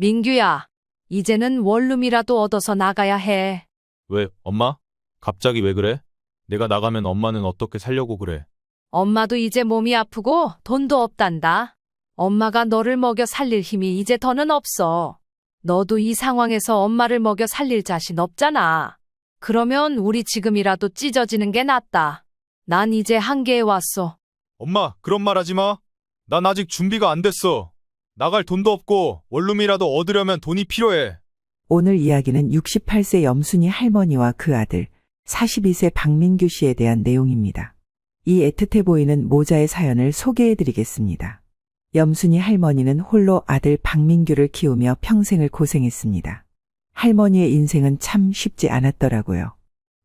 민규야, 이제는 원룸이라도 얻어서 나가야 해. 왜, 엄마? 갑자기 왜 그래? 내가 나가면 엄마는 어떻게 살려고 그래? 엄마도 이제 몸이 아프고 돈도 없단다. 엄마가 너를 먹여 살릴 힘이 이제 더는 없어. 너도 이 상황에서 엄마를 먹여 살릴 자신 없잖아. 그러면 우리 지금이라도 찢어지는 게 낫다. 난 이제 한계에 왔어. 엄마, 그런 말 하지 마. 난 아직 준비가 안 됐어. 나갈 돈도 없고 원룸이라도 얻으려면 돈이 필요해. 오늘 이야기는 68세 염순이 할머니와 그 아들 42세 박민규 씨에 대한 내용입니다. 이 애틋해 보이는 모자의 사연을 소개해 드리겠습니다. 염순이 할머니는 홀로 아들 박민규를 키우며 평생을 고생했습니다. 할머니의 인생은 참 쉽지 않았더라고요.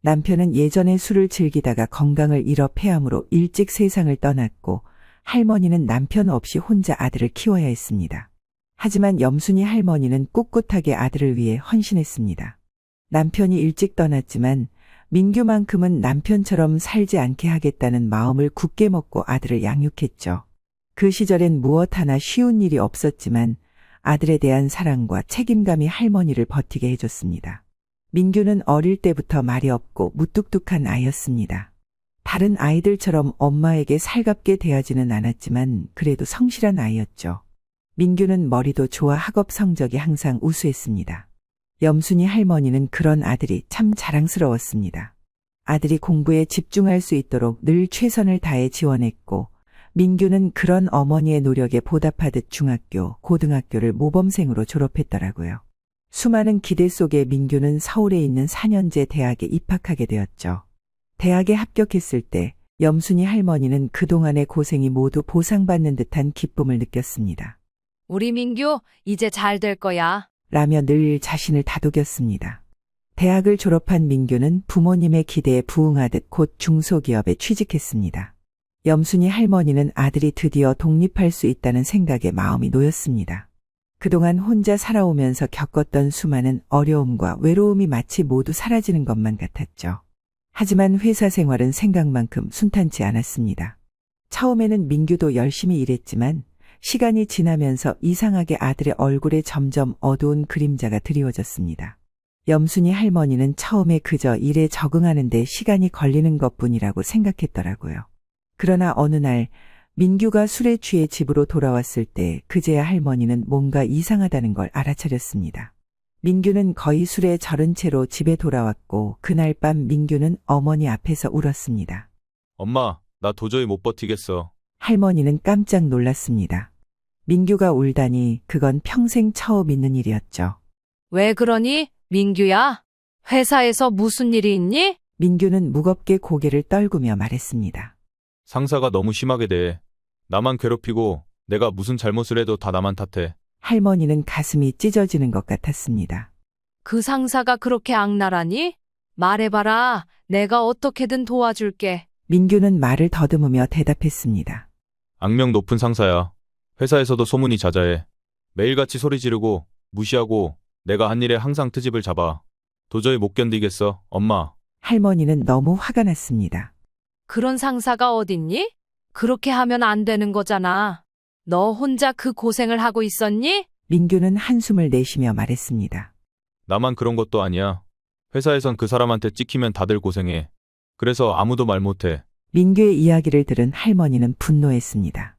남편은 예전에 술을 즐기다가 건강을 잃어 폐암으로 일찍 세상을 떠났고 할머니는 남편 없이 혼자 아들을 키워야 했습니다. 하지만 염순이 할머니는 꿋꿋하게 아들을 위해 헌신했습니다. 남편이 일찍 떠났지만 민규만큼은 남편처럼 살지 않게 하겠다는 마음을 굳게 먹고 아들을 양육했죠. 그 시절엔 무엇 하나 쉬운 일이 없었지만 아들에 대한 사랑과 책임감이 할머니를 버티게 해줬습니다. 민규는 어릴 때부터 말이 없고 무뚝뚝한 아이였습니다. 다른 아이들처럼 엄마에게 살갑게 대하지는 않았지만 그래도 성실한 아이였죠. 민규는 머리도 좋아 학업 성적이 항상 우수했습니다. 염순이 할머니는 그런 아들이 참 자랑스러웠습니다. 아들이 공부에 집중할 수 있도록 늘 최선을 다해 지원했고 민규는 그런 어머니의 노력에 보답하듯 중학교, 고등학교를 모범생으로 졸업했더라고요. 수많은 기대 속에 민규는 서울에 있는 4년제 대학에 입학하게 되었죠. 대학에 합격했을 때 염순이 할머니는 그동안의 고생이 모두 보상받는 듯한 기쁨을 느꼈습니다. 우리 민규, 이제 잘 될 거야. 라며 늘 자신을 다독였습니다. 대학을 졸업한 민규는 부모님의 기대에 부응하듯 곧 중소기업에 취직했습니다. 염순이 할머니는 아들이 드디어 독립할 수 있다는 생각에 마음이 놓였습니다. 그동안 혼자 살아오면서 겪었던 수많은 어려움과 외로움이 마치 모두 사라지는 것만 같았죠. 하지만 회사 생활은 생각만큼 순탄치 않았습니다. 처음에는 민규도 열심히 일했지만 시간이 지나면서 이상하게 아들의 얼굴에 점점 어두운 그림자가 드리워졌습니다. 염순이 할머니는 처음에 그저 일에 적응하는 데 시간이 걸리는 것뿐이라고 생각했더라고요. 그러나 어느 날 민규가 술에 취해 집으로 돌아왔을 때 그제야 할머니는 뭔가 이상하다는 걸 알아차렸습니다. 민규는 거의 술에 절은 채로 집에 돌아왔고 그날 밤 민규는 어머니 앞에서 울었습니다. 엄마, 나 도저히 못 버티겠어. 할머니는 깜짝 놀랐습니다. 민규가 울다니 그건 평생 처음 있는 일이었죠. 왜 그러니, 민규야? 회사에서 무슨 일이 있니? 민규는 무겁게 고개를 떨구며 말했습니다. 상사가 너무 심하게 대해. 나만 괴롭히고 내가 무슨 잘못을 해도 다 나만 탓해. 할머니는 가슴이 찢어지는 것 같았습니다. 그 상사가 그렇게 악랄하니? 말해봐라. 내가 어떻게든 도와줄게. 민규는 말을 더듬으며 대답했습니다. 악명 높은 상사야. 회사에서도 소문이 자자해. 매일같이 소리 지르고 무시하고 내가 한 일에 항상 트집을 잡아. 도저히 못 견디겠어, 엄마. 할머니는 너무 화가 났습니다. 그런 상사가 어딨니? 그렇게 하면 안 되는 거잖아. 너 혼자 그 고생을 하고 있었니? 민규는 한숨을 내쉬며 말했습니다. 나만 그런 것도 아니야. 회사에선 그 사람한테 찍히면 다들 고생해. 그래서 아무도 말 못해. 민규의 이야기를 들은 할머니는 분노했습니다.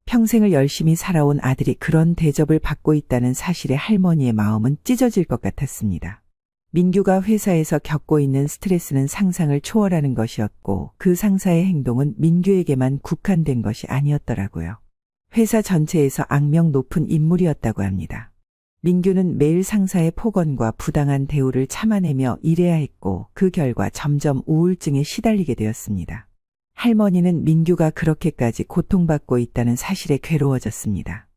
평생을 열심히 살아온 아들이 그런 대접을 받고 있다는 사실에 할머니의 마음은 찢어질 것 같았습니다. 민규가 회사에서 겪고 있는 스트레스는 상상을 초월하는 것이었고 그 상사의 행동은 민규에게만 국한된 것이 아니었더라고요. 회사 전체에서 악명 높은 인물이었다고 합니다. 민규는 매일 상사의 폭언과 부당한 대우를 참아내며 일해야 했고 그 결과 점점 우울증에 시달리게 되었습니다. 할머니는 민규가 그렇게까지 고통받고 있다는 사실에 괴로워졌습니다.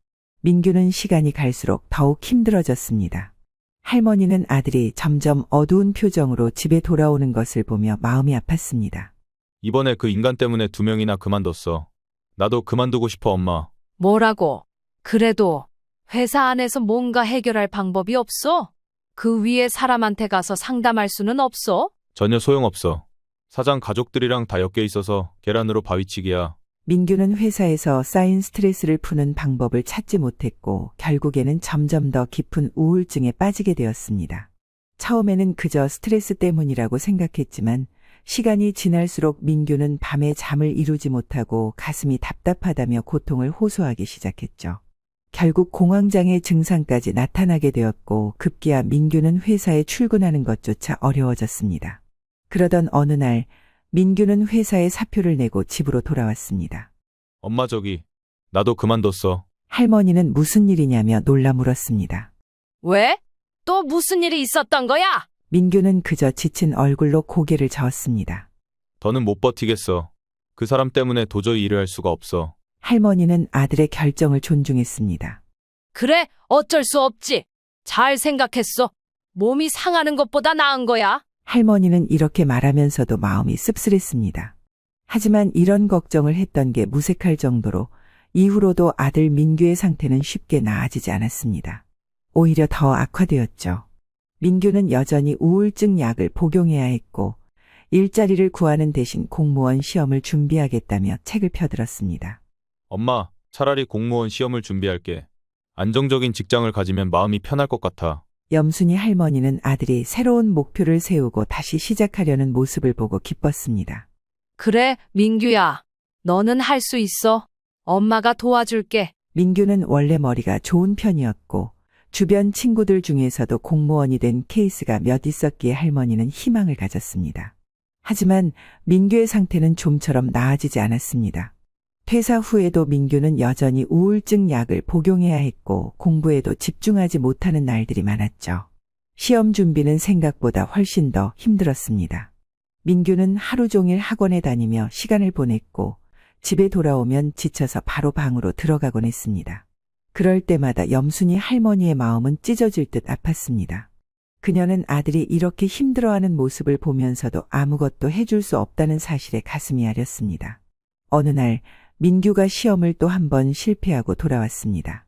민규는 시간이 갈수록 더욱 힘들어졌습니다. 할머니는 아들이 점점 어두운 표정으로 집에 돌아오는 것을 보며 마음이 아팠습니다. 이번에 그 인간 때문에 2명이나 그만뒀어. 나도 그만두고 싶어, 엄마. 뭐라고? 그래도 회사 안에서 뭔가 해결할 방법이 없어? 그 위에 사람한테 가서 상담할 수는 없어? 전혀 소용없어. 사장 가족들이랑 다 엮여 있어서 계란으로 바위치기야. 민규는 회사에서 쌓인 스트레스를 푸는 방법을 찾지 못했고 결국에는 점점 더 깊은 우울증에 빠지게 되었습니다. 처음에는 그저 스트레스 때문이라고 생각했지만 시간이 지날수록 민규는 밤에 잠을 이루지 못하고 가슴이 답답하다며 고통을 호소하기 시작했죠. 결국 공황장애 증상까지 나타나게 되었고 급기야 민규는 회사에 출근하는 것조차 어려워졌습니다. 그러던 어느 날 민규는 회사에 사표를 내고 집으로 돌아왔습니다. 엄마 나도 그만뒀어. 할머니는 무슨 일이냐며 놀라 물었습니다. 왜? 또 무슨 일이 있었던 거야? 민규는 그저 지친 얼굴로 고개를 저었습니다. 더는 못 버티겠어. 그 사람 때문에 도저히 일을 할 수가 없어. 할머니는 아들의 결정을 존중했습니다. 그래, 어쩔 수 없지. 잘 생각했어. 몸이 상하는 것보다 나은 거야. 할머니는 이렇게 말하면서도 마음이 씁쓸했습니다. 하지만 이런 걱정을 했던 게 무색할 정도로 이후로도 아들 민규의 상태는 쉽게 나아지지 않았습니다. 오히려 더 악화되었죠. 민규는 여전히 우울증 약을 복용해야 했고 일자리를 구하는 대신 공무원 시험을 준비하겠다며 책을 펴들었습니다. 엄마, 차라리 공무원 시험을 준비할게. 안정적인 직장을 가지면 마음이 편할 것 같아. 염순이 할머니는 아들이 새로운 목표를 세우고 다시 시작하려는 모습을 보고 기뻤습니다. 그래, 민규야. 너는 할 수 있어. 엄마가 도와줄게. 민규는 원래 머리가 좋은 편이었고 주변 친구들 중에서도 공무원이 된 케이스가 몇 있었기에 할머니는 희망을 가졌습니다. 하지만 민규의 상태는 좀처럼 나아지지 않았습니다. 퇴사 후에도 민규는 여전히 우울증 약을 복용해야 했고 공부에도 집중하지 못하는 날들이 많았죠. 시험 준비는 생각보다 훨씬 더 힘들었습니다. 민규는 하루 종일 학원에 다니며 시간을 보냈고 집에 돌아오면 지쳐서 바로 방으로 들어가곤 했습니다. 그럴 때마다 염순이 할머니의 마음은 찢어질 듯 아팠습니다. 그녀는 아들이 이렇게 힘들어하는 모습을 보면서도 아무것도 해줄 수 없다는 사실에 가슴이 아렸습니다. 어느 날 민규가 시험을 또 한 번 실패하고 돌아왔습니다.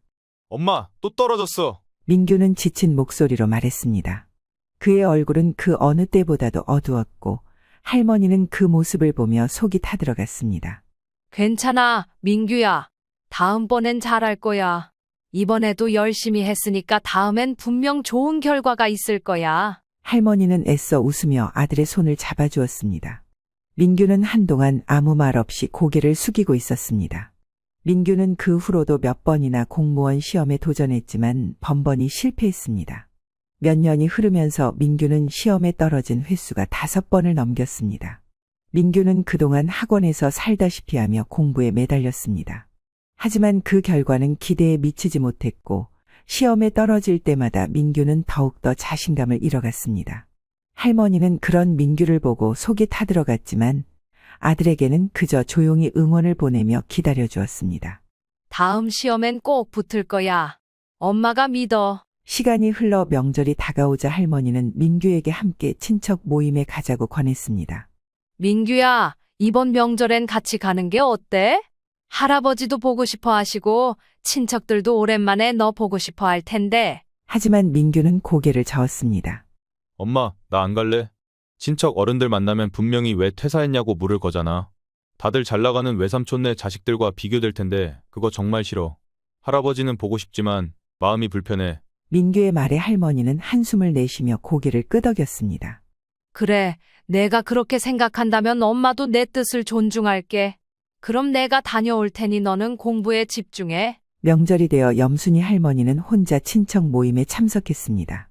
엄마, 또 떨어졌어. 민규는 지친 목소리로 말했습니다. 그의 얼굴은 그 어느 때보다도 어두웠고 할머니는 그 모습을 보며 속이 타들어갔습니다. 괜찮아, 민규야. 다음번엔 잘할 거야. 이번에도 열심히 했으니까 다음엔 분명 좋은 결과가 있을 거야. 할머니는 애써 웃으며 아들의 손을 잡아주었습니다. 민규는 한동안 아무 말 없이 고개를 숙이고 있었습니다. 민규는 그 후로도 몇 번이나 공무원 시험에 도전했지만 번번이 실패했습니다. 몇 년이 흐르면서 민규는 시험에 떨어진 횟수가 5번을 넘겼습니다. 민규는 그동안 학원에서 살다시피 하며 공부에 매달렸습니다. 하지만 그 결과는 기대에 미치지 못했고 시험에 떨어질 때마다 민규는 더욱더 자신감을 잃어갔습니다. 할머니는 그런 민규를 보고 속이 타들어갔지만 아들에게는 그저 조용히 응원을 보내며 기다려주었습니다. 다음 시험엔 꼭 붙을 거야. 엄마가 믿어. 시간이 흘러 명절이 다가오자 할머니는 민규에게 함께 친척 모임에 가자고 권했습니다. 민규야, 이번 명절엔 같이 가는 게 어때? 할아버지도 보고 싶어 하시고 친척들도 오랜만에 너 보고 싶어 할 텐데. 하지만 민규는 고개를 저었습니다. 엄마, 나 안 갈래. 친척 어른들 만나면 분명히 왜 퇴사했냐고 물을 거잖아. 다들 잘 나가는 외삼촌네 자식들과 비교될 텐데 그거 정말 싫어. 할아버지는 보고 싶지만 마음이 불편해. 민규의 말에 할머니는 한숨을 내쉬며 고개를 끄덕였습니다. 그래, 내가 그렇게 생각한다면 엄마도 내 뜻을 존중할게. 그럼 내가 다녀올 테니 너는 공부에 집중해. 명절이 되어 염순이 할머니는 혼자 친척 모임에 참석했습니다.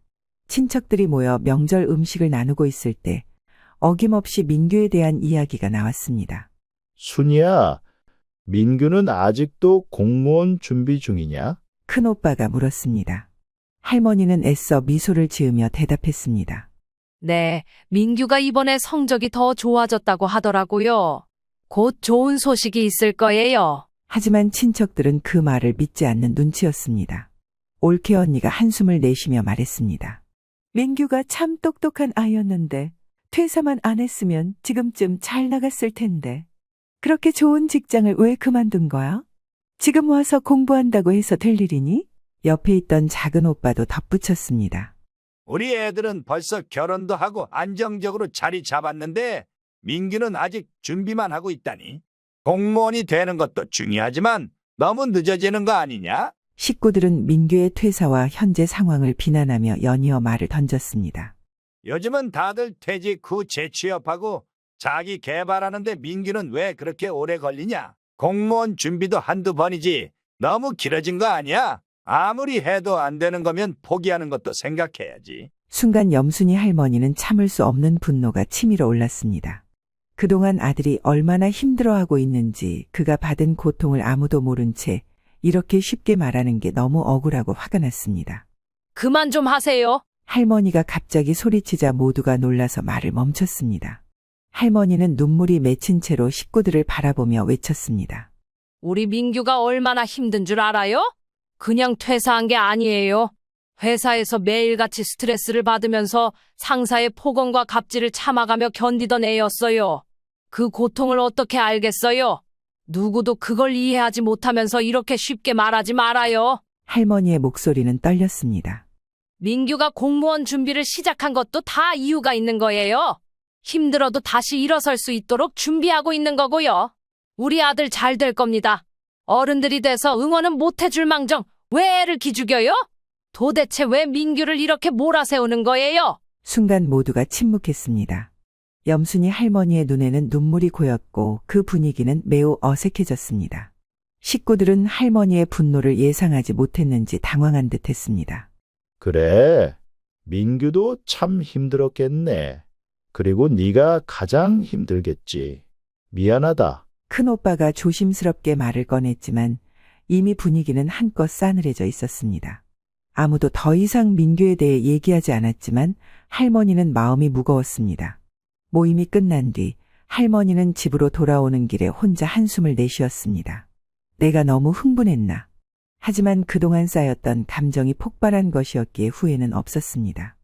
친척들이 모여 명절 음식을 나누고 있을 때 어김없이 민규에 대한 이야기가 나왔습니다. 순이야, 민규는 아직도 공무원 준비 중이냐? 큰오빠가 물었습니다. 할머니는 애써 미소를 지으며 대답했습니다. 네, 민규가 이번에 성적이 더 좋아졌다고 하더라고요. 곧 좋은 소식이 있을 거예요. 하지만 친척들은 그 말을 믿지 않는 눈치였습니다. 올케 언니가 한숨을 내쉬며 말했습니다. 민규가 참 똑똑한 아이였는데 퇴사만 안 했으면 지금쯤 잘 나갔을 텐데. 그렇게 좋은 직장을 왜 그만둔 거야? 지금 와서 공부한다고 해서 될 일이니? 옆에 있던 작은 오빠도 덧붙였습니다. 우리 애들은 벌써 결혼도 하고 안정적으로 자리 잡았는데 민규는 아직 준비만 하고 있다니. 공무원이 되는 것도 중요하지만 너무 늦어지는 거 아니냐? 식구들은 민규의 퇴사와 현재 상황을 비난하며 연이어 말을 던졌습니다. 요즘은 다들 퇴직 후 재취업하고 자기 개발하는데 민규는 왜 그렇게 오래 걸리냐? 공무원 준비도 한두 번이지 너무 길어진 거 아니야? 아무리 해도 안 되는 거면 포기하는 것도 생각해야지. 순간 염순이 할머니는 참을 수 없는 분노가 치밀어 올랐습니다. 그동안 아들이 얼마나 힘들어하고 있는지 그가 받은 고통을 아무도 모른 채 이렇게 쉽게 말하는 게 너무 억울하고 화가 났습니다. 그만 좀 하세요. 할머니가 갑자기 소리치자 모두가 놀라서 말을 멈췄습니다. 할머니는 눈물이 맺힌 채로 식구들을 바라보며 외쳤습니다. 우리 민규가 얼마나 힘든 줄 알아요? 그냥 퇴사한 게 아니에요. 회사에서 매일같이 스트레스를 받으면서 상사의 폭언과 갑질을 참아가며 견디던 애였어요. 그 고통을 어떻게 알겠어요? 누구도 그걸 이해하지 못하면서 이렇게 쉽게 말하지 말아요. 할머니의 목소리는 떨렸습니다. 민규가 공무원 준비를 시작한 것도 다 이유가 있는 거예요. 힘들어도 다시 일어설 수 있도록 준비하고 있는 거고요. 우리 아들 잘 될 겁니다. 어른들이 돼서 응원은 못 해줄 망정 왜 애를 기죽여요? 도대체 왜 민규를 이렇게 몰아세우는 거예요? 순간 모두가 침묵했습니다. 염순이 할머니의 눈에는 눈물이 고였고 그 분위기는 매우 어색해졌습니다. 식구들은 할머니의 분노를 예상하지 못했는지 당황한 듯했습니다. 그래, 민규도 참 힘들었겠네. 그리고 네가 가장 힘들겠지. 미안하다. 큰오빠가 조심스럽게 말을 꺼냈지만 이미 분위기는 한껏 싸늘해져 있었습니다. 아무도 더 이상 민규에 대해 얘기하지 않았지만 할머니는 마음이 무거웠습니다. 모임이 끝난 뒤 할머니는 집으로 돌아오는 길에 혼자 한숨을 내쉬었습니다. 내가 너무 흥분했나. 하지만 그동안 쌓였던 감정이 폭발한 것이었기에 후회는 없었습니다.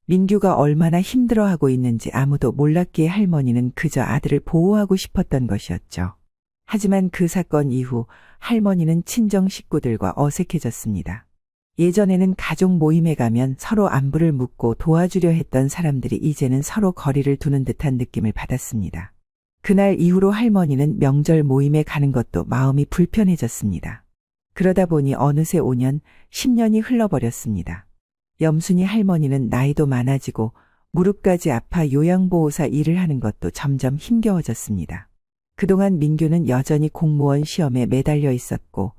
민규가 얼마나 힘들어하고 있는지 아무도 몰랐기에 할머니는 그저 아들을 보호하고 싶었던 것이었죠. 하지만 그 사건 이후 할머니는 친정 식구들과 어색해졌습니다. 예전에는 가족 모임에 가면 서로 안부를 묻고 도와주려 했던 사람들이 이제는 서로 거리를 두는 듯한 느낌을 받았습니다. 그날 이후로 할머니는 명절 모임에 가는 것도 마음이 불편해졌습니다. 그러다 보니 어느새 5년, 10년이 흘러버렸습니다. 염순이 할머니는 나이도 많아지고 무릎까지 아파 요양보호사 일을 하는 것도 점점 힘겨워졌습니다. 그동안 민규는 여전히 공무원 시험에 매달려 있었고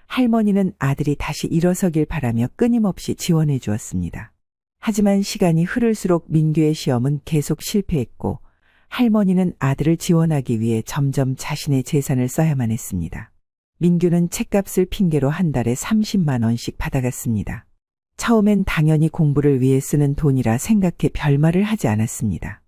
할머니는 아들이 다시 일어서길 바라며 끊임없이 지원해 주었습니다. 하지만 시간이 흐를수록 민규의 시험은 계속 실패했고 할머니는 아들을 지원하기 위해 점점 자신의 재산을 써야만 했습니다. 민규는 책값을 핑계로 한 달에 30만 원씩 받아갔습니다. 처음엔 당연히 공부를 위해 쓰는 돈이라 생각해 별말을 하지 않았습니다.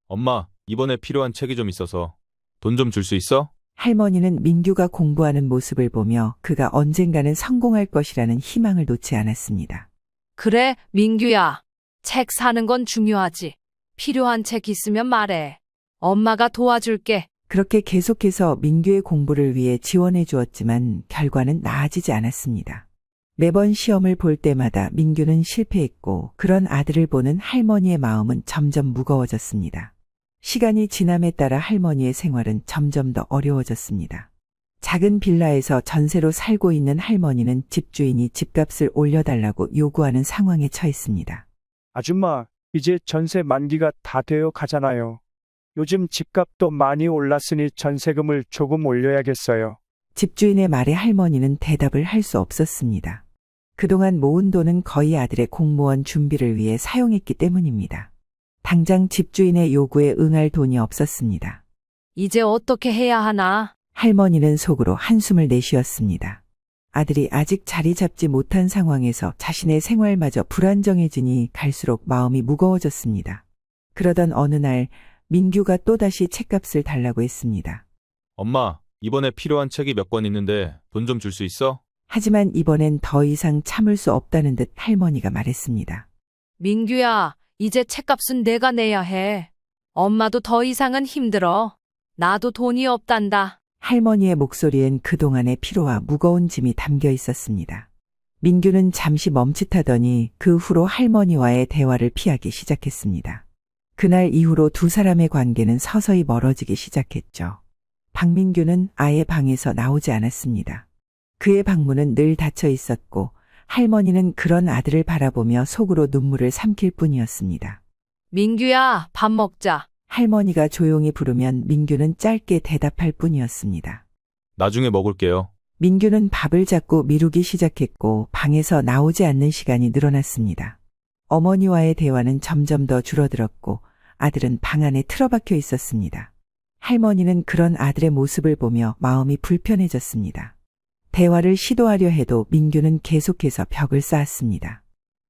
엄마, 이번에 필요한 책이 좀 있어서 돈 좀 줄 수 있어? 할머니는 민규가 공부하는 모습을 보며 그가 언젠가는 성공할 것이라는 희망을 놓지 않았습니다. 그래, 민규야. 책 사는 건 중요하지. 필요한 책 있으면 말해. 엄마가 도와줄게. 그렇게 계속해서 민규의 공부를 위해 지원해 주었지만 결과는 나아지지 않았습니다. 매번 시험을 볼 때마다 민규는 실패했고 그런 아들을 보는 할머니의 마음은 점점 무거워졌습니다. 시간이 지남에 따라 할머니의 생활은 점점 더 어려워졌습니다. 작은 빌라에서 전세로 살고 있는 할머니는 집주인이 집값을 올려달라고 요구하는 상황에 처했습니다. 아줌마, 이제 전세 만기가 다 되어 가잖아요. 요즘 집값도 많이 올랐으니 전세금을 조금 올려야겠어요. 집주인의 말에 할머니는 대답을 할 수 없었습니다. 그동안 모은 돈은 거의 아들의 공무원 준비를 위해 사용했기 때문입니다. 당장 집주인의 요구에 응할 돈이 없었습니다. 이제 어떻게 해야 하나? 할머니는 속으로 한숨을 내쉬었습니다. 아들이 아직 자리 잡지 못한 상황에서 자신의 생활마저 불안정해지니 갈수록 마음이 무거워졌습니다. 그러던 어느 날 민규가 또다시 책값을 달라고 했습니다. 엄마, 이번에 필요한 책이 몇 권 있는데 돈 좀 줄 수 있어? 하지만 이번엔 더 이상 참을 수 없다는 듯 할머니가 말했습니다. 민규야, 이제 책값은 내가 내야 해. 엄마도 더 이상은 힘들어. 나도 돈이 없단다. 할머니의 목소리엔 그동안의 피로와 무거운 짐이 담겨 있었습니다. 민규는 잠시 멈칫하더니 그 후로 할머니와의 대화를 피하기 시작했습니다. 그날 이후로 두 사람의 관계는 서서히 멀어지기 시작했죠. 박민규는 아예 방에서 나오지 않았습니다. 그의 방문은 늘 닫혀 있었고 할머니는 그런 아들을 바라보며 속으로 눈물을 삼킬 뿐이었습니다. 민규야, 밥 먹자. 할머니가 조용히 부르면 민규는 짧게 대답할 뿐이었습니다. 나중에 먹을게요. 민규는 밥을 자꾸 미루기 시작했고 방에서 나오지 않는 시간이 늘어났습니다. 어머니와의 대화는 점점 더 줄어들었고 아들은 방 안에 틀어박혀 있었습니다. 할머니는 그런 아들의 모습을 보며 마음이 불편해졌습니다. 대화를 시도하려 해도 민규는 계속해서 벽을 쌓았습니다.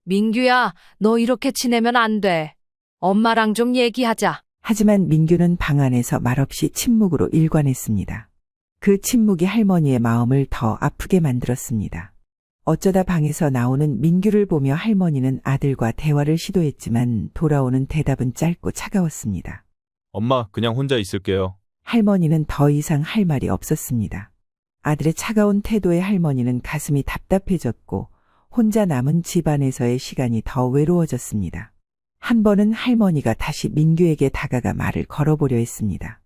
민규야, 너 이렇게 지내면 안 돼. 엄마랑 좀 얘기하자. 하지만 민규는 방 안에서 말없이 침묵으로 일관했습니다. 그 침묵이 할머니의 마음을 더 아프게 만들었습니다. 어쩌다 방에서 나오는 민규를 보며 할머니는 아들과 대화를 시도했지만 돌아오는 대답은 짧고 차가웠습니다. 엄마, 그냥 혼자 있을게요. 할머니는 더 이상 할 말이 없었습니다. 아들의 차가운 태도에 할머니는 가슴이 답답해졌고 혼자 남은 집안에서의 시간이 더 외로워졌습니다. 한 번은 할머니가 다시 민규에게 다가가 말을 걸어보려 했습니다.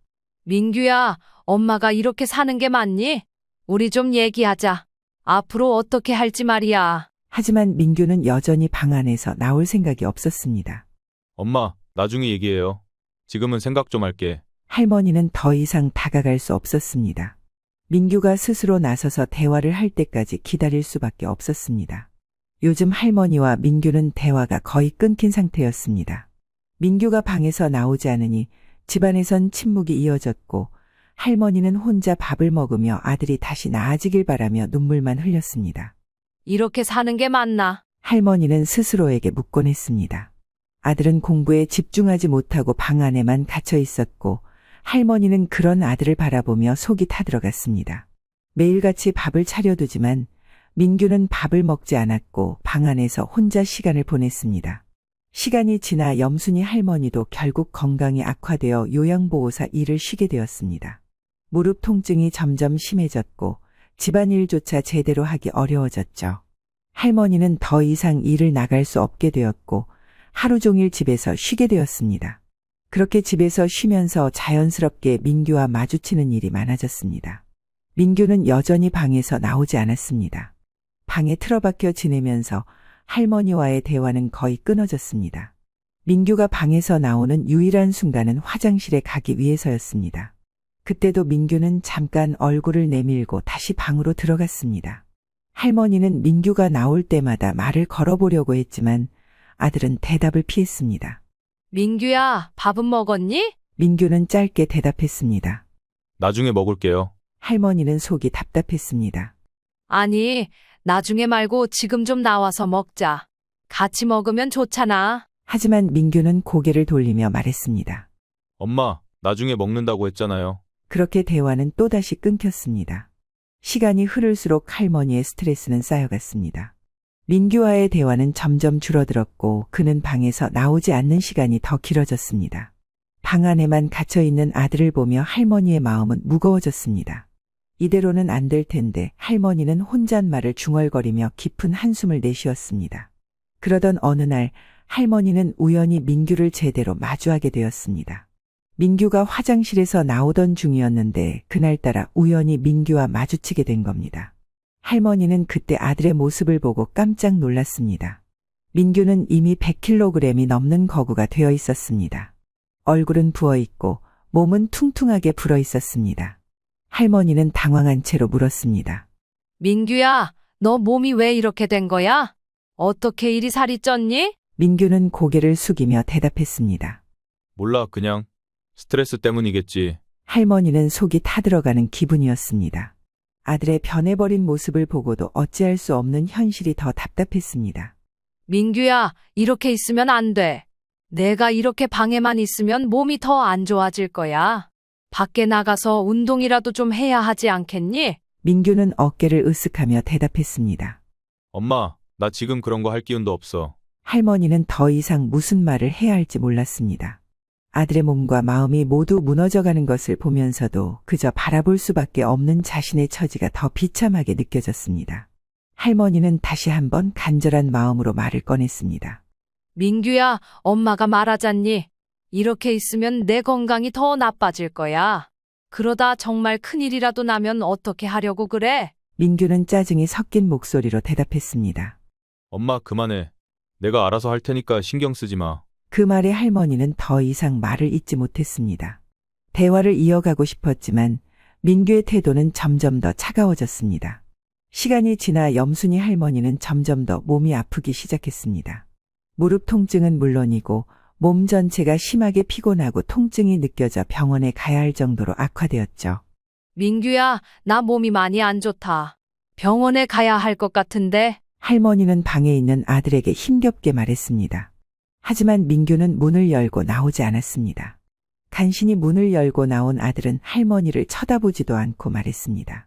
민규야, 엄마가 이렇게 사는 게 맞니? 우리 좀 얘기하자. 앞으로 어떻게 할지 말이야. 하지만 민규는 여전히 방 안에서 나올 생각이 없었습니다. 엄마, 나중에 얘기해요. 지금은 생각 좀 할게. 할머니는 더 이상 다가갈 수 없었습니다. 민규가 스스로 나서서 대화를 할 때까지 기다릴 수밖에 없었습니다. 요즘 할머니와 민규는 대화가 거의 끊긴 상태였습니다. 민규가 방에서 나오지 않으니 집안에선 침묵이 이어졌고 할머니는 혼자 밥을 먹으며 아들이 다시 나아지길 바라며 눈물만 흘렸습니다. 이렇게 사는 게 맞나? 할머니는 스스로에게 묻곤 했습니다. 아들은 공부에 집중하지 못하고 방 안에만 갇혀 있었고 할머니는 그런 아들을 바라보며 속이 타들어갔습니다. 매일같이 밥을 차려두지만 민규는 밥을 먹지 않았고 방 안에서 혼자 시간을 보냈습니다. 시간이 지나 염순이 할머니도 결국 건강이 악화되어 요양보호사 일을 쉬게 되었습니다. 무릎 통증이 점점 심해졌고 집안일조차 제대로 하기 어려워졌죠. 할머니는 더 이상 일을 나갈 수 없게 되었고 하루 종일 집에서 쉬게 되었습니다. 그렇게 집에서 쉬면서 자연스럽게 민규와 마주치는 일이 많아졌습니다. 민규는 여전히 방에서 나오지 않았습니다. 방에 틀어박혀 지내면서 할머니와의 대화는 거의 끊어졌습니다. 민규가 방에서 나오는 유일한 순간은 화장실에 가기 위해서였습니다. 그때도 민규는 잠깐 얼굴을 내밀고 다시 방으로 들어갔습니다. 할머니는 민규가 나올 때마다 말을 걸어보려고 했지만 아들은 대답을 피했습니다. 민규야, 밥은 먹었니? 민규는 짧게 대답했습니다. 나중에 먹을게요. 할머니는 속이 답답했습니다. 아니, 나중에 말고 지금 좀 나와서 먹자. 같이 먹으면 좋잖아. 하지만 민규는 고개를 돌리며 말했습니다. 엄마, 나중에 먹는다고 했잖아요. 그렇게 대화는 또다시 끊겼습니다. 시간이 흐를수록 할머니의 스트레스는 쌓여갔습니다. 민규와의 대화는 점점 줄어들었고 그는 방에서 나오지 않는 시간이 더 길어졌습니다. 방 안에만 갇혀있는 아들을 보며 할머니의 마음은 무거워졌습니다. 이대로는 안 될 텐데 할머니는 혼잣말을 중얼거리며 깊은 한숨을 내쉬었습니다. 그러던 어느 날 할머니는 우연히 민규를 제대로 마주하게 되었습니다. 민규가 화장실에서 나오던 중이었는데 그날따라 우연히 민규와 마주치게 된 겁니다. 할머니는 그때 아들의 모습을 보고 깜짝 놀랐습니다. 민규는 이미 100kg이 넘는 거구가 되어 있었습니다. 얼굴은 부어있고 몸은 퉁퉁하게 불어 있었습니다. 할머니는 당황한 채로 물었습니다. 민규야, 너 몸이 왜 이렇게 된 거야? 어떻게 이리 살이 쪘니? 민규는 고개를 숙이며 대답했습니다. 몰라, 그냥 스트레스 때문이겠지. 할머니는 속이 타들어가는 기분이었습니다. 아들의 변해버린 모습을 보고도 어찌할 수 없는 현실이 더 답답했습니다. 민규야, 이렇게 있으면 안 돼. 내가 이렇게 방에만 있으면 몸이 더 안 좋아질 거야. 밖에 나가서 운동이라도 좀 해야 하지 않겠니? 민규는 어깨를 으쓱하며 대답했습니다. 엄마, 나 지금 그런 거 할 기운도 없어. 할머니는 더 이상 무슨 말을 해야 할지 몰랐습니다. 아들의 몸과 마음이 모두 무너져가는 것을 보면서도 그저 바라볼 수밖에 없는 자신의 처지가 더 비참하게 느껴졌습니다. 할머니는 다시 한번 간절한 마음으로 말을 꺼냈습니다. 민규야, 엄마가 말하잖니. 이렇게 있으면 내 건강이 더 나빠질 거야. 그러다 정말 큰일이라도 나면 어떻게 하려고 그래? 민규는 짜증이 섞인 목소리로 대답했습니다. 엄마, 그만해. 내가 알아서 할 테니까 신경 쓰지 마. 그 말에 할머니는 더 이상 말을 잇지 못했습니다. 대화를 이어가고 싶었지만 민규의 태도는 점점 더 차가워졌습니다. 시간이 지나 염순이 할머니는 점점 더 몸이 아프기 시작했습니다. 무릎 통증은 물론이고 몸 전체가 심하게 피곤하고 통증이 느껴져 병원에 가야 할 정도로 악화되었죠. 민규야, 나 몸이 많이 안 좋다. 병원에 가야 할 것 같은데. 할머니는 방에 있는 아들에게 힘겹게 말했습니다. 하지만 민규는 문을 열고 나오지 않았습니다. 간신히 문을 열고 나온 아들은 할머니를 쳐다보지도 않고 말했습니다.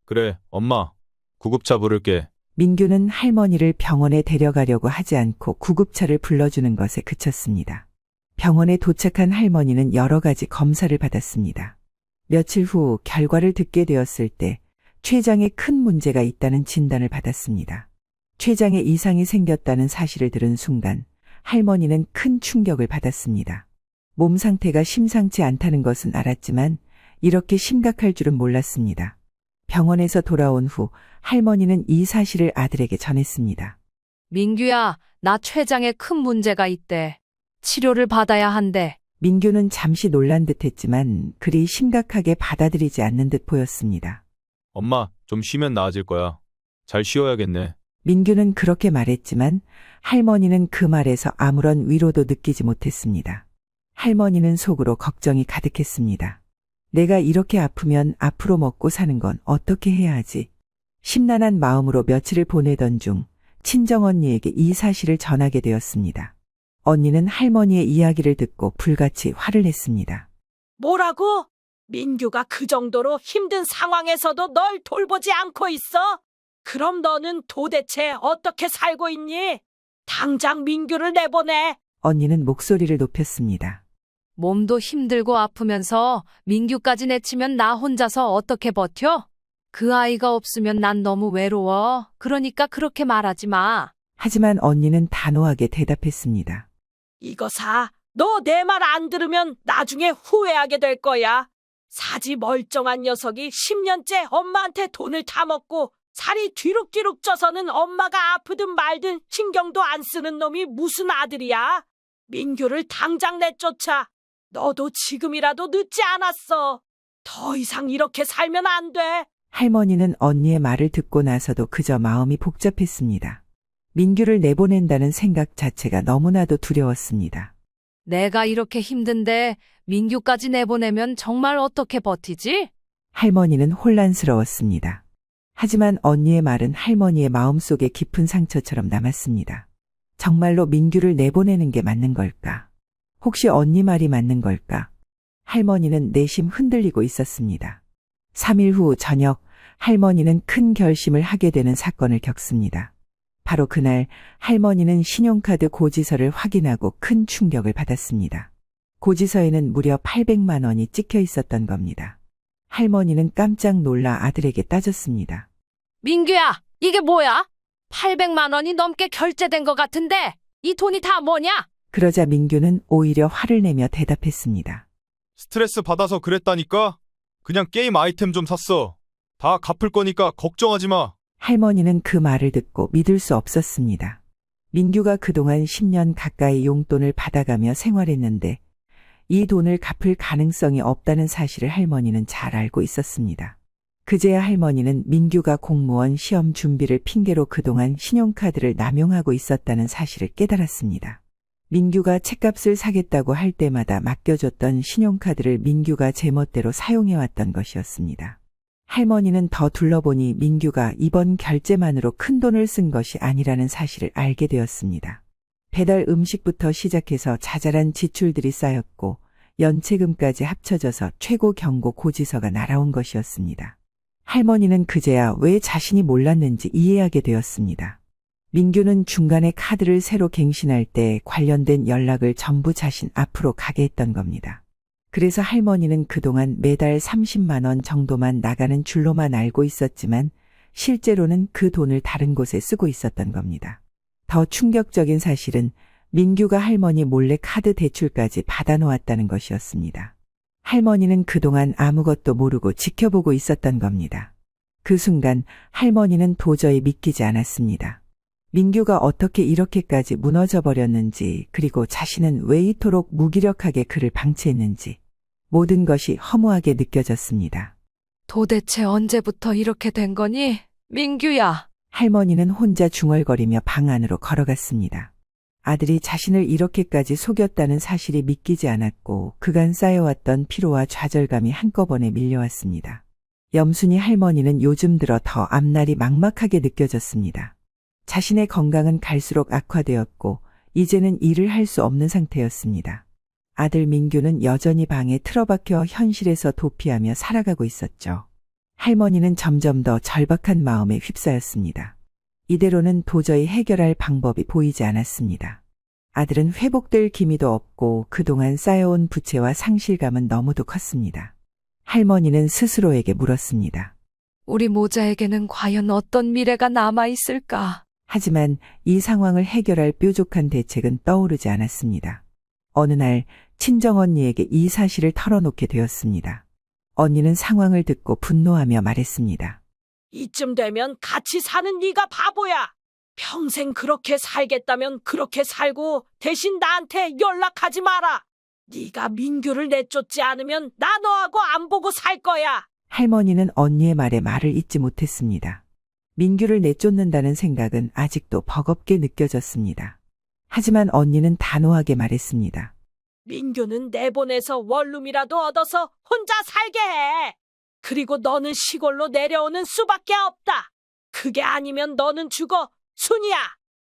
그래, 엄마. 구급차 부를게. 민규는 할머니를 병원에 데려가려고 하지 않고 구급차를 불러주는 것에 그쳤습니다. 병원에 도착한 할머니는 여러 가지 검사를 받았습니다. 며칠 후 결과를 듣게 되었을 때 췌장에 큰 문제가 있다는 진단을 받았습니다. 췌장에 이상이 생겼다는 사실을 들은 순간 할머니는 큰 충격을 받았습니다. 몸 상태가 심상치 않다는 것은 알았지만 이렇게 심각할 줄은 몰랐습니다. 병원에서 돌아온 후 할머니는 이 사실을 아들에게 전했습니다. 민규야, 나 췌장에 큰 문제가 있대. 치료를 받아야 한대. 민규는 잠시 놀란 듯 했지만 그리 심각하게 받아들이지 않는 듯 보였습니다. 엄마, 좀 쉬면 나아질 거야. 잘 쉬어야겠네. 민규는 그렇게 말했지만 할머니는 그 말에서 아무런 위로도 느끼지 못했습니다. 할머니는 속으로 걱정이 가득했습니다. 내가 이렇게 아프면 앞으로 먹고 사는 건 어떻게 해야 하지? 심란한 마음으로 며칠을 보내던 중 친정언니에게 이 사실을 전하게 되었습니다. 언니는 할머니의 이야기를 듣고 불같이 화를 냈습니다. 뭐라고? 민규가 그 정도로 힘든 상황에서도 널 돌보지 않고 있어? 그럼 너는 도대체 어떻게 살고 있니? 당장 민규를 내보내. 언니는 목소리를 높였습니다. 몸도 힘들고 아프면서 민규까지 내치면 나 혼자서 어떻게 버텨? 그 아이가 없으면 난 너무 외로워. 그러니까 그렇게 말하지 마. 하지만 언니는 단호하게 대답했습니다. 이거 사. 너 내 말 안 들으면 나중에 후회하게 될 거야. 사지 멀쩡한 녀석이 10년째 엄마한테 돈을 타먹고 살이 뒤룩뒤룩 쪄서는 엄마가 아프든 말든 신경도 안 쓰는 놈이 무슨 아들이야. 민규를 당장 내쫓아. 너도 지금이라도 늦지 않았어. 더 이상 이렇게 살면 안 돼. 할머니는 언니의 말을 듣고 나서도 그저 마음이 복잡했습니다. 민규를 내보낸다는 생각 자체가 너무나도 두려웠습니다. 내가 이렇게 힘든데 민규까지 내보내면 정말 어떻게 버티지? 할머니는 혼란스러웠습니다. 하지만 언니의 말은 할머니의 마음속에 깊은 상처처럼 남았습니다. 정말로 민규를 내보내는 게 맞는 걸까? 혹시 언니 말이 맞는 걸까? 할머니는 내심 흔들리고 있었습니다. 3일 후 저녁, 할머니는 큰 결심을 하게 되는 사건을 겪습니다. 바로 그날 할머니는 신용카드 고지서를 확인하고 큰 충격을 받았습니다. 고지서에는 무려 800만 원이 찍혀 있었던 겁니다. 할머니는 깜짝 놀라 아들에게 따졌습니다. 민규야, 이게 뭐야? 800만 원이 넘게 결제된 것 같은데 이 돈이 다 뭐냐? 그러자 민규는 오히려 화를 내며 대답했습니다. 스트레스 받아서 그랬다니까? 그냥 게임 아이템 좀 샀어. 다 갚을 거니까 걱정하지 마. 할머니는 그 말을 듣고 믿을 수 없었습니다. 민규가 그동안 10년 가까이 용돈을 받아가며 생활했는데 이 돈을 갚을 가능성이 없다는 사실을 할머니는 잘 알고 있었습니다. 그제야 할머니는 민규가 공무원 시험 준비를 핑계로 그동안 신용카드를 남용하고 있었다는 사실을 깨달았습니다. 민규가 책값을 사겠다고 할 때마다 맡겨줬던 신용카드를 민규가 제멋대로 사용해왔던 것이었습니다. 할머니는 더 둘러보니 민규가 이번 결제만으로 큰 돈을 쓴 것이 아니라는 사실을 알게 되었습니다. 배달 음식부터 시작해서 자잘한 지출들이 쌓였고 연체금까지 합쳐져서 최고 경고 고지서가 날아온 것이었습니다. 할머니는 그제야 왜 자신이 몰랐는지 이해하게 되었습니다. 민규는 중간에 카드를 새로 갱신할 때 관련된 연락을 전부 자신 앞으로 가게 했던 겁니다. 그래서 할머니는 그동안 매달 30만 원 정도만 나가는 줄로만 알고 있었지만 실제로는 그 돈을 다른 곳에 쓰고 있었던 겁니다. 더 충격적인 사실은 민규가 할머니 몰래 카드 대출까지 받아놓았다는 것이었습니다. 할머니는 그동안 아무것도 모르고 지켜보고 있었던 겁니다. 그 순간 할머니는 도저히 믿기지 않았습니다. 민규가 어떻게 이렇게까지 무너져 버렸는지, 그리고 자신은 왜 이토록 무기력하게 그를 방치했는지 모든 것이 허무하게 느껴졌습니다. 도대체 언제부터 이렇게 된 거니? 민규야. 할머니는 혼자 중얼거리며 방 안으로 걸어갔습니다. 아들이 자신을 이렇게까지 속였다는 사실이 믿기지 않았고 그간 쌓여왔던 피로와 좌절감이 한꺼번에 밀려왔습니다. 염순이 할머니는 요즘 들어 더 앞날이 막막하게 느껴졌습니다. 자신의 건강은 갈수록 악화되었고 이제는 일을 할 수 없는 상태였습니다. 아들 민규는 여전히 방에 틀어박혀 현실에서 도피하며 살아가고 있었죠. 할머니는 점점 더 절박한 마음에 휩싸였습니다. 이대로는 도저히 해결할 방법이 보이지 않았습니다. 아들은 회복될 기미도 없고 그동안 쌓여온 부채와 상실감은 너무도 컸습니다. 할머니는 스스로에게 물었습니다. 우리 모자에게는 과연 어떤 미래가 남아있을까? 하지만 이 상황을 해결할 뾰족한 대책은 떠오르지 않았습니다. 어느 날 친정언니에게 이 사실을 털어놓게 되었습니다. 언니는 상황을 듣고 분노하며 말했습니다. 이쯤 되면 같이 사는 네가 바보야. 평생 그렇게 살겠다면 그렇게 살고 대신 나한테 연락하지 마라. 네가 민규를 내쫓지 않으면 나 너하고 안 보고 살 거야. 할머니는 언니의 말에 말을 잇지 못했습니다. 민규를 내쫓는다는 생각은 아직도 버겁게 느껴졌습니다. 하지만 언니는 단호하게 말했습니다. 민규는 내보내서 원룸이라도 얻어서 혼자 살게 해. 그리고 너는 시골로 내려오는 수밖에 없다. 그게 아니면 너는 죽어. 순이야.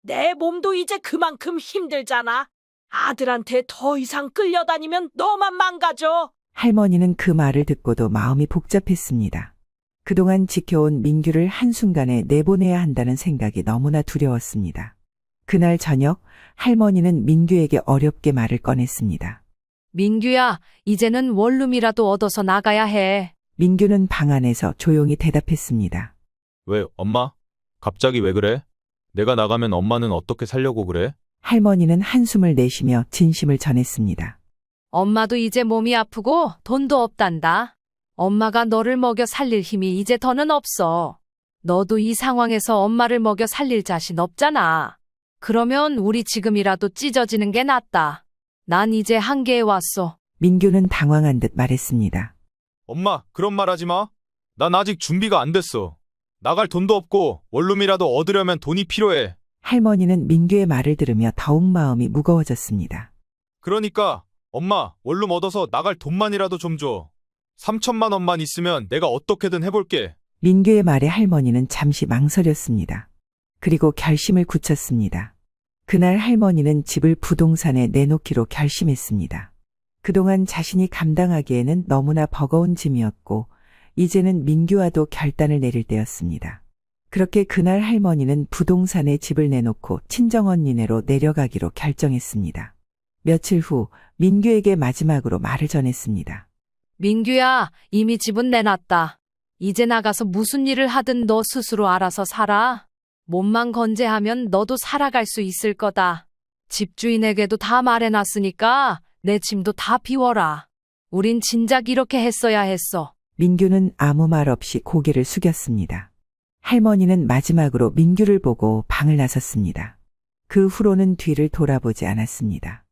내 몸도 이제 그만큼 힘들잖아. 아들한테 더 이상 끌려다니면 너만 망가져. 할머니는 그 말을 듣고도 마음이 복잡했습니다. 그동안 지켜온 민규를 한순간에 내보내야 한다는 생각이 너무나 두려웠습니다. 그날 저녁 할머니는 민규에게 어렵게 말을 꺼냈습니다. 민규야, 이제는 원룸이라도 얻어서 나가야 해. 민규는 방 안에서 조용히 대답했습니다. 왜, 엄마? 갑자기 왜 그래? 내가 나가면 엄마는 어떻게 살려고 그래? 할머니는 한숨을 내쉬며 진심을 전했습니다. 엄마도 이제 몸이 아프고 돈도 없단다. 엄마가 너를 먹여 살릴 힘이 이제 더는 없어. 너도 이 상황에서 엄마를 먹여 살릴 자신 없잖아. 그러면 우리 지금이라도 찢어지는 게 낫다. 난 이제 한계에 왔어. 민규는 당황한 듯 말했습니다. 엄마, 그런 말 하지 마. 난 아직 준비가 안 됐어. 나갈 돈도 없고 원룸이라도 얻으려면 돈이 필요해. 할머니는 민규의 말을 들으며 더욱 마음이 무거워졌습니다. 그러니까 엄마, 원룸 얻어서 나갈 돈만이라도 좀 줘. 3천만 원만 있으면 내가 어떻게든 해볼게. 민규의 말에 할머니는 잠시 망설였습니다. 그리고 결심을 굳혔습니다. 그날 할머니는 집을 부동산에 내놓기로 결심했습니다. 그동안 자신이 감당하기에는 너무나 버거운 짐이었고 이제는 민규와도 결단을 내릴 때였습니다. 그렇게 그날 할머니는 부동산에 집을 내놓고 친정언니네로 내려가기로 결정했습니다. 며칠 후 민규에게 마지막으로 말을 전했습니다. 민규야, 이미 집은 내놨다. 이제 나가서 무슨 일을 하든 너 스스로 알아서 살아. 몸만 건재하면 너도 살아갈 수 있을 거다. 집주인에게도 다 말해놨으니까 내 짐도 다 비워라. 우린 진작 이렇게 했어야 했어. 민규는 아무 말 없이 고개를 숙였습니다. 할머니는 마지막으로 민규를 보고 방을 나섰습니다. 그 후로는 뒤를 돌아보지 않았습니다.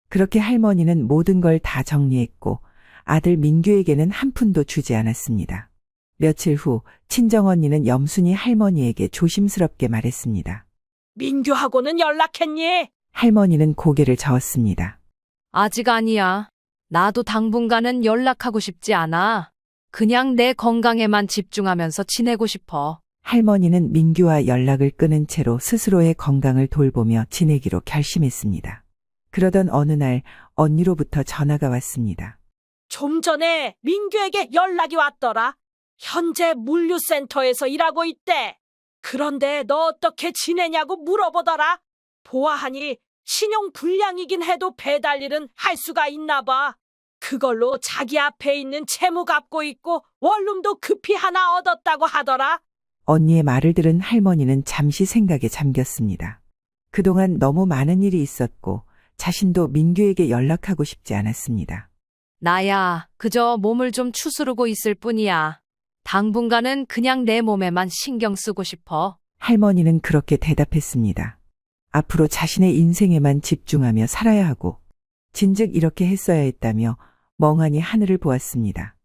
그렇게 할머니는 모든 걸 다 정리했고 아들 민규에게는 한 푼도 주지 않았습니다. 며칠 후 친정언니는 염순이 할머니에게 조심스럽게 말했습니다. 민규하고는 연락했니? 할머니는 고개를 저었습니다. 아직 아니야. 나도 당분간은 연락하고 싶지 않아. 그냥 내 건강에만 집중하면서 지내고 싶어. 할머니는 민규와 연락을 끊은 채로 스스로의 건강을 돌보며 지내기로 결심했습니다. 그러던 어느 날 언니로부터 전화가 왔습니다. 좀 전에 민규에게 연락이 왔더라. 현재 물류센터에서 일하고 있대. 그런데 너 어떻게 지내냐고 물어보더라. 보아하니 신용 불량이긴 해도 배달 일은 할 수가 있나 봐. 그걸로 자기 앞에 있는 채무 갚고 있고 원룸도 급히 하나 얻었다고 하더라. 언니의 말을 들은 할머니는 잠시 생각에 잠겼습니다. 그동안 너무 많은 일이 있었고 자신도 민규에게 연락하고 싶지 않았습니다. 나야 그저 몸을 좀 추스르고 있을 뿐이야. 당분간은 그냥 내 몸에만 신경 쓰고 싶어. 할머니는 그렇게 대답했습니다. 앞으로 자신의 인생에만 집중하며 살아야 하고, 진즉 이렇게 했어야 했다며 멍하니 하늘을 보았습니다.